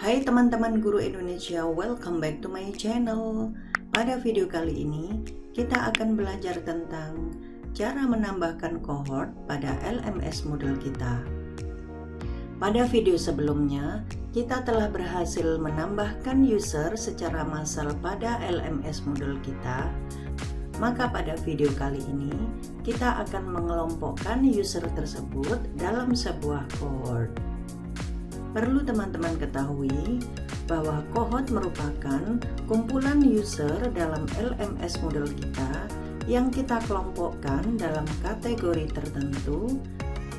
Hai teman-teman guru Indonesia, welcome back to my channel. Pada video kali ini, kita akan belajar tentang cara menambahkan cohort pada LMS Moodle kita. Pada video sebelumnya, kita telah berhasil menambahkan user secara massal pada LMS Moodle kita. Maka pada video kali ini, kita akan mengelompokkan user tersebut dalam sebuah cohort. Perlu teman-teman ketahui bahwa cohort merupakan kumpulan user dalam LMS Moodle kita yang kita kelompokkan dalam kategori tertentu,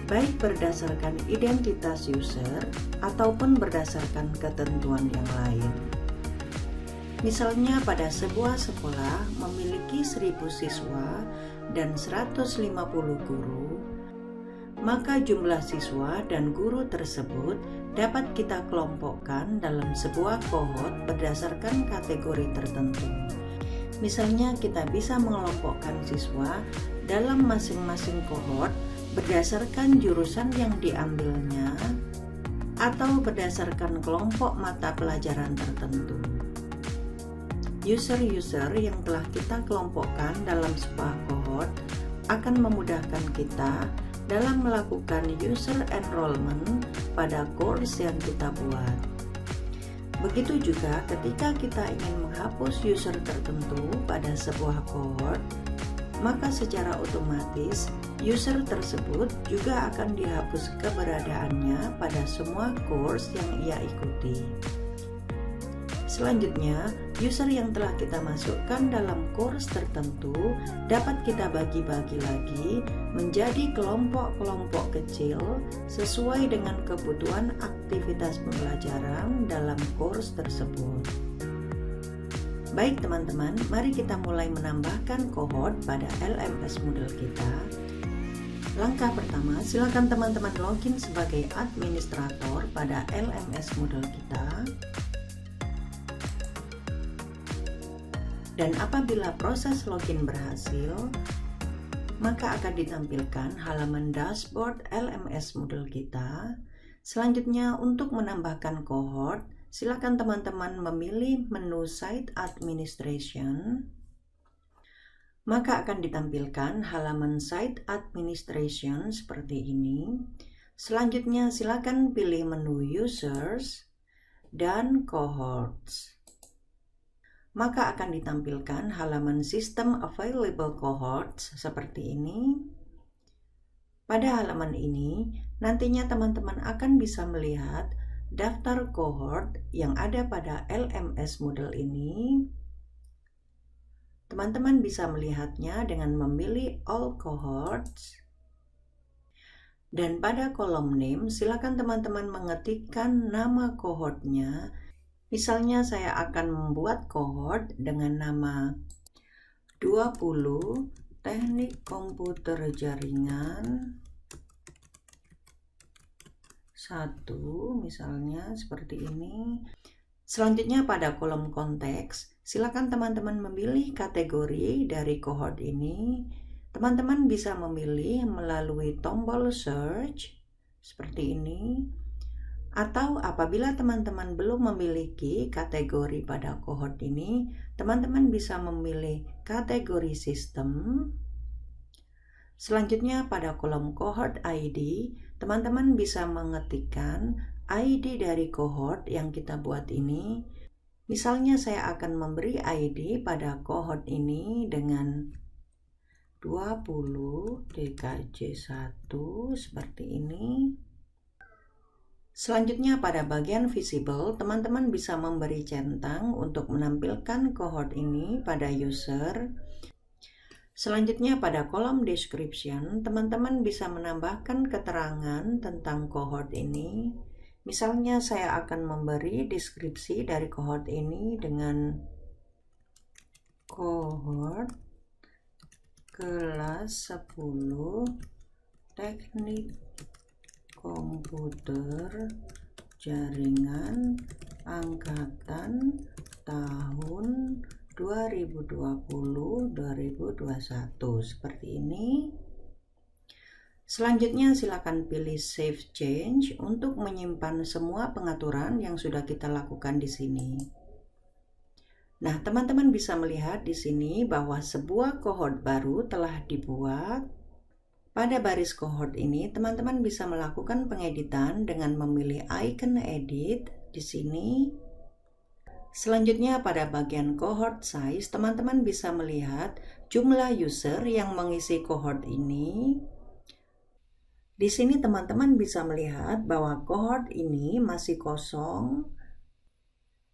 baik berdasarkan identitas user ataupun berdasarkan ketentuan yang lain. Misalnya pada sebuah sekolah memiliki 1000 siswa dan 150 guru, maka jumlah siswa dan guru tersebut dapat kita kelompokkan dalam sebuah cohort berdasarkan kategori tertentu. Misalnya kita bisa mengelompokkan siswa dalam masing-masing cohort berdasarkan jurusan yang diambilnya atau berdasarkan kelompok mata pelajaran tertentu. User-user yang telah kita kelompokkan dalam sebuah cohort akan memudahkan kita dalam melakukan user enrollment pada course yang kita buat. Begitu juga ketika kita ingin menghapus user tertentu pada sebuah cohort, maka secara otomatis user tersebut juga akan dihapus keberadaannya pada semua course yang ia ikuti. Selanjutnya, user yang telah kita masukkan dalam course tertentu dapat kita bagi-bagi lagi menjadi kelompok-kelompok kecil sesuai dengan kebutuhan aktivitas pembelajaran dalam course tersebut. Baik teman-teman, mari kita mulai menambahkan cohort pada LMS Moodle kita. Langkah pertama, silakan teman-teman login sebagai administrator pada LMS Moodle kita. Dan apabila proses login berhasil, maka akan ditampilkan halaman dashboard LMS Moodle kita. Selanjutnya, untuk menambahkan cohort, silakan teman-teman memilih menu Site Administration. Maka akan ditampilkan halaman Site Administration seperti ini. Selanjutnya, silakan pilih menu Users dan Cohorts. Maka akan ditampilkan halaman System Available Cohorts seperti ini. Pada halaman ini, nantinya teman-teman akan bisa melihat daftar cohort yang ada pada LMS Moodle ini. Teman-teman bisa melihatnya dengan memilih All Cohorts. Dan pada kolom name, silakan teman-teman mengetikkan nama cohortnya. Misalnya saya akan membuat cohort dengan nama 20 Teknik Komputer Jaringan 1, misalnya seperti ini. Selanjutnya pada kolom konteks, silakan teman-teman memilih kategori dari cohort ini. Teman-teman bisa memilih melalui tombol search seperti ini. Atau apabila teman-teman belum memiliki kategori pada cohort ini, teman-teman bisa memilih kategori sistem. Selanjutnya pada kolom cohort ID, teman-teman bisa mengetikkan ID dari cohort yang kita buat ini. Misalnya saya akan memberi ID pada cohort ini dengan 20 DKJ 1 seperti ini. Selanjutnya pada bagian visible, teman-teman bisa memberi centang untuk menampilkan cohort ini pada user. Selanjutnya pada kolom description, teman-teman bisa menambahkan keterangan tentang cohort ini. Misalnya saya akan memberi deskripsi dari cohort ini dengan cohort kelas 10 teknik komputer jaringan angkatan tahun 2020-2021 seperti ini. Selanjutnya silakan pilih Save Change untuk menyimpan semua pengaturan yang sudah kita lakukan di sini. Nah, teman-teman bisa melihat di sini bahwa sebuah cohort baru telah dibuat. Pada baris cohort ini, teman-teman bisa melakukan pengeditan dengan memilih icon edit di sini. Selanjutnya pada bagian cohort size, teman-teman bisa melihat jumlah user yang mengisi cohort ini. Di sini teman-teman bisa melihat bahwa cohort ini masih kosong.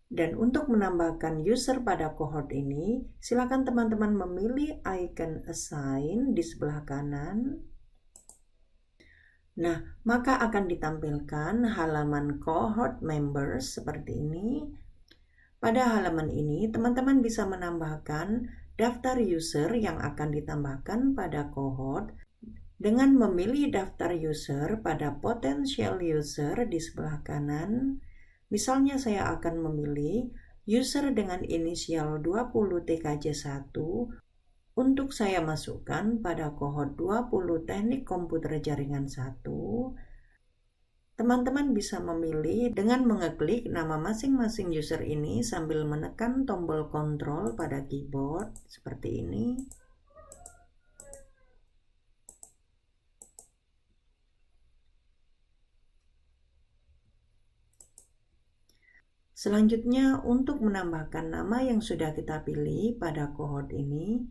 Dan untuk menambahkan user pada cohort ini, silakan teman-teman memilih icon assign di sebelah kanan. Nah, maka akan ditampilkan halaman cohort members seperti ini. Pada halaman ini, teman-teman bisa menambahkan daftar user yang akan ditambahkan pada cohort dengan memilih daftar user pada potential user di sebelah kanan. Misalnya saya akan memilih user dengan inisial 20 TKJ1 untuk saya masukkan pada cohort 20 teknik komputer jaringan 1. Teman-teman bisa memilih dengan mengeklik nama masing-masing user ini sambil menekan tombol kontrol pada keyboard seperti ini. Selanjutnya, untuk menambahkan nama yang sudah kita pilih pada cohort ini,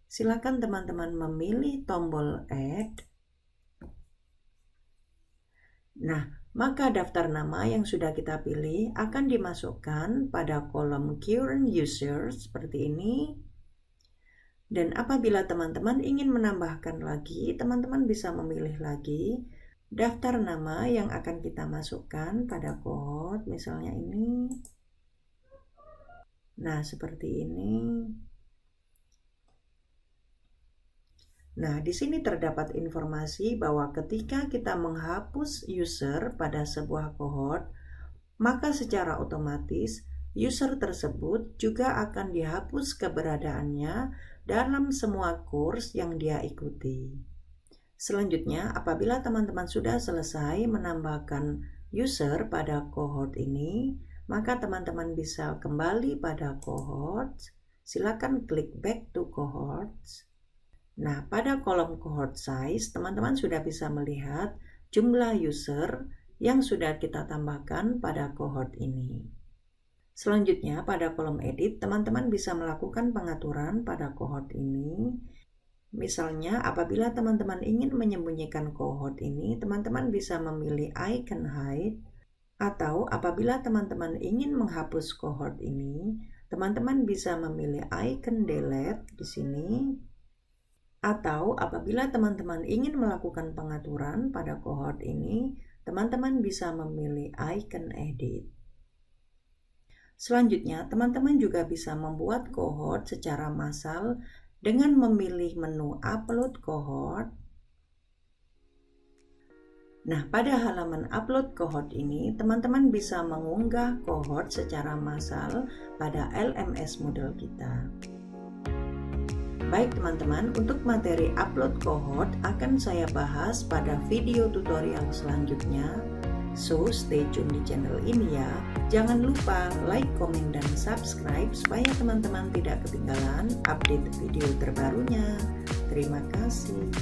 silakan teman-teman memilih tombol Add. Nah, maka daftar nama yang sudah kita pilih akan dimasukkan pada kolom current user seperti ini. Dan apabila teman-teman ingin menambahkan lagi, teman-teman bisa memilih lagi daftar nama yang akan kita masukkan pada cohort, misalnya ini. Nah, seperti ini. Nah, di sini terdapat informasi bahwa ketika kita menghapus user pada sebuah cohort, maka secara otomatis user tersebut juga akan dihapus keberadaannya dalam semua kurs yang dia ikuti. Selanjutnya, apabila teman-teman sudah selesai menambahkan user pada cohort ini, maka teman-teman bisa kembali pada cohort. Silakan klik back to cohorts. Nah, pada kolom cohort size, teman-teman sudah bisa melihat jumlah user yang sudah kita tambahkan pada cohort ini. Selanjutnya, pada kolom edit, teman-teman bisa melakukan pengaturan pada cohort ini. Misalnya, apabila teman-teman ingin menyembunyikan cohort ini, teman-teman bisa memilih icon hide. Atau apabila teman-teman ingin menghapus cohort ini, teman-teman bisa memilih icon delete di sini. Atau apabila teman-teman ingin melakukan pengaturan pada cohort ini, teman-teman bisa memilih icon edit. Selanjutnya, teman-teman juga bisa membuat cohort secara massal dengan memilih menu upload cohort. Nah, pada halaman upload cohort ini, teman-teman bisa mengunggah cohort secara massal pada LMS Moodle kita. Baik teman-teman, untuk materi upload cohort akan saya bahas pada video tutorial selanjutnya. So, stay tune di channel ini ya. Jangan lupa like, komen, dan subscribe supaya teman-teman tidak ketinggalan update video terbarunya. Terima kasih.